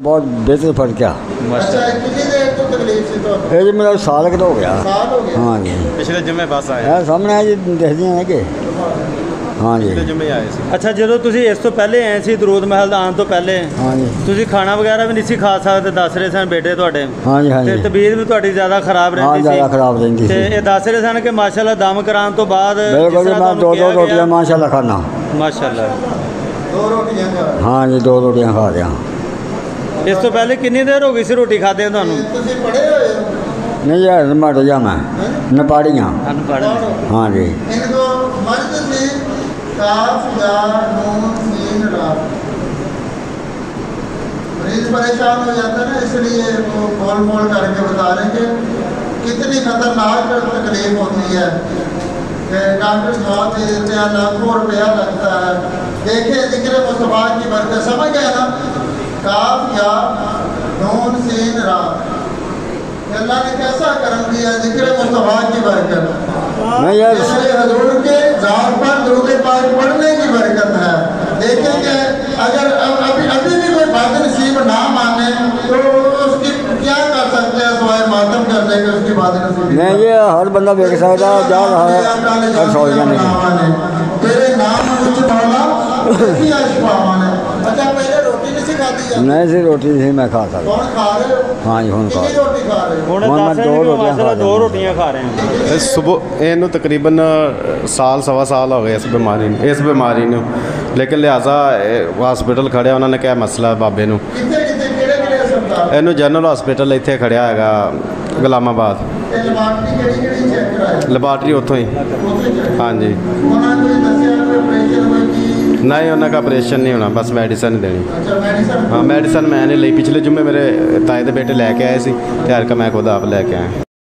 बहुत बेहतर फर्क आ। अच्छा कितनी देर तो तकलीफ सी तो ये जी मेरा साल के तो हो गया। साल हो गया। हाँ जी पिछले जुम्मे बस आए ਇਹ ਸਾਹਮਣੇ ਆ ਜੀ ਦੇਖਦੇ ਆ ਕਿ हाँ जी पिछले जुम्मे आए सी। ਅੱਛਾ ਜਦੋਂ ਤੁਸੀਂ ਇਸ ਤੋਂ ਪਹਿਲੇ ਆਏ ਸੀ ਦਰੂਦ ਮਹਿਲ ਦਾ ਆਉਣ ਤੋਂ ਪਹਿਲੇ हाँ जी ਤੁਸੀਂ ਖਾਣਾ ਵਗੈਰਾ ਵੀ ਨਹੀਂ ਸੀ ਖਾ ਸਕਦੇ ਦੱਸ ਰਹੇ ਸਨ ਬੇਟੇ ਤੁਹਾਡੇ हाँ जी हाँ ਤੇ जी ਤਬੀਅਤ ਵੀ ਤੁਹਾਡੀ ਜ਼ਿਆਦਾ ਖਰਾਬ हाँ ਰਹਿੰਦੀ ज़्यादा ਸੀ खराब रहती ਤੇ थी। ਇਹ ਦੱਸ ਰਹੇ ਸਨ ਕਿ ਮਾਸ਼ਾਅੱਲਾ ਦਮ ਕਰਾਉਣ ਤੋਂ ਬਾਅਦ बिल्कुल जी मैं दो रोटियाँ माशाल्लाह खाना। ਮਾਸ਼ਾਅੱਲਾ दो रोटियां खा हाँ जी 2 रोटियाँ खा रहा। ਇਸ ਤੋਂ ਪਹਿਲੇ ਕਿੰਨੀ ਦੇਰ ਹੋ ਗਈ ਸੀ ਰੋਟੀ ਖਾਦੇ ਤੁਹਾਨੂੰ ਤੁਸੀਂ ਪੜੇ ਹੋਏ ਹੋ नहीं यार मर जा मैं नेपाड़ियाँ। ਅਨਪੜ੍ਹ हाँ जी इनको मर्द से काफ या नून सीन रात मरीज परेशान हो जाता है ना, इसलिए वो मोल मोल करके बता रहे हैं कि कितनी खतरनाक तकलीफ होती है कि डॉक्टर जवाब दे देते हैं लाखों रुपया लगता है। देखिए जिक्र मुस्तफा की बरकत समझ गए ना, काफ या नून सीन रात अल्लाह ने कैसा करम दिया जिक्र मुस्तफा की बरकत। नहीं यार इसलिए हजूर के जात पर दुरूद पाक पढ़ने की बरकत है। देखेंगे अगर अभी भी कोई बात नसीब ना माने तो उसकी क्या कर सकते हैं सिवाय मातम करने के, उसकी बात नसीब नहीं ये हर बंदा देख सकता जा रहा है और सोचना नहीं। तेरे नाम कुछ मौला किया शिफा ने। अच्छा पहले रोटी नहीं सिखाती है, नहीं सी रोटी नहीं मैं खा सकता। कौन खा रहे हो? हाँ जी हूँ खा कितनी रोटी खा रहे हो? ਹੁਣ ਹੁਣ ਮੈਂ ਦੱਸ ਰਹੇ ਦੋ ਕਿ ਰੋਟੀਆਂ ਮਾਸ਼ਾਅੱਲਾ ਖਾ 2 ਰਿਹਾ। ਰੋਟੀਆਂ ਖਾ ਰਹੇ ਹਾਂ ਸੁਬਹ ਇਹਨੂੰ ਤਕਰੀਬਨ ਸਾਲ ਸਵਾ ਸਾਲ ਹੋ ਗਏ ਇਸ ਬਿਮਾਰੀ ਨੂੰ ਲੇਕਿਨ ਲਿਹਾਜ਼ਾ ਹਸਪੀਟਲ ਖੜਿਆ ਉਹਨਾਂ ਨੇ ਕਿਹਾ ਮਸਲਾ ਬਾਬੇ ਨੂੰ ਕਿੱਥੇ ਕਿੱਥੇ ਕਿਹੜੇ ਹਸਪਤਾਲ ਇਹਨੂੰ ਜਨਰਲ ਹਸਪੀਟਲ ਇੱਥੇ ਖੜਿਆ ਹੈਗਾ ਗੁਲਾਮਾਬਾਦ ਤੇ ਲੈਬਾਰਟਰੀ ਕਿਹੜੀ ਚੈੱਕ ਕਰਾਇਆ ਲੈਬਾਰਟਰੀ ਉੱਥੋਂ ਹੀ ਉੱਥੇ check ਹਾਂਜੀ ਉਹਨਾਂ ਕੋਈ ਦੱਸਿਆ ਕੋਈ ਆਪਰੇਸ਼ਨ ਹੋਈ ਕੀ? ਨਹੀਂ ਉਹਨਾਂ ਦਾ ਆਪਰੇਸ਼ਨ ਨਹੀਂ ਹੋਣਾ ਬਸ ਮੈਡੀਸਨ ਹੀ ਦੇਣੀ ਅੱਛਾ ਮੈਡੀਸਨ ਹਾਂ ਮੈਡੀਸਨ ਮੈਂ ਨਹੀਂ ਲਈ ਪਿਛਲੇ ਜੁਮੇ ਮੇਰੇ ਤਾਏ ਦੇ ਬੇਟੇ ਲੈ ਕੇ ਆਏ ਸੀ ਤੇ ਹਰ ਮੈਂ ਖੁਦ ਆਪ ਲੈ ਕੇ ਆਇਆ